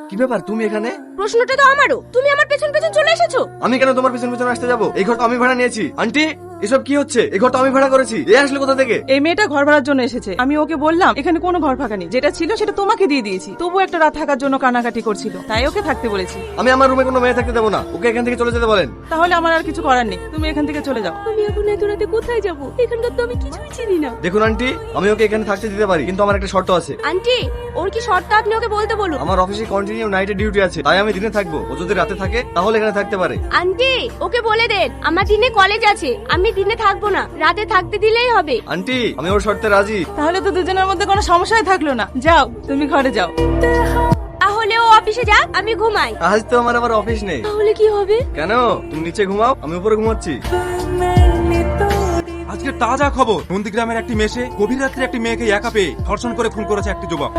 কি ব্যাপার তুমি এখানে? প্রশ্নটা তো আমারও, তুমি আমার পেছন পেছন চলে এসেছো। আমি কেন তোমার পেছন পেছন আসতে যাবো? এই ঘর তো আমি ভাড়া নিয়েছি। আন্টি এসব কি হচ্ছে? এই ঘর তো আমি ভাড়া করেছি। এ আসলে কোথা থেকে? এই মেয়েটা ঘর ভাড়ার জন্য এসেছে। আমি ওকে বললাম এখানে কোনো ঘর ফাঁকা নেই, যেটা ছিল সেটা তোমাকে দিয়ে দিয়েছি। তবু একটা রাত থাকার জন্য কানাকাটি করছিল, তাই ওকে থাকতে বলেছি। আমি আমার রুমে কোনো মেয়ে থাকতে দেবো না। ওকে এখান থেকে চলে যেতে বলেন। তাহলে আমার আর কিছু করার নেই, তুমি এখান থেকে চলে যাও। আমি এখন এত রাতে কোথায় যাব? এখানকার তো আমি কিছুই চিনি না। দেখুন আন্টি, আমি ওকে এখানে থাকতে দিতে পারি, কিন্তু আমার একটা শর্ত আছে। আন্টি, ওর কি শর্ত আপনি ওকে বলতে বলুন। আমার অফিসে কন্টিনিউ নাইটে ডিউটি আছে, তাই আমি দিনে থাকবো। ও যদি রাতে থাকে তাহলে এখানে থাকতে পারে। আন্টি, ওকে বলে দেন আমার দিনে কলেজ আছে, আমি দিনে থাকবো না, রাতে থাকতে দিলেই হবে। আন্টি আমি ওর শর্তে রাজি। তাহলে তো দুজনের মধ্যে কোনো সমস্যাই থাকলো না। যাও, তুমি ঘরে যাও। তাহলে ও অফিসে যাক, আমি ঘুমাই। আজ তো আমার আবার অফিস নেই। তাহলে কি হবে? কেন? তুমি নিচে ঘুমাও, আমি উপরে ঘুমাচ্ছি। আজকে তাজা খবর, নন্দীগ্রামের একটি মেসে গভীর রাত্রে একটি মেয়েকে একা পেয়ে ধর্ষণ করে খুন করেছে একটি যুবক।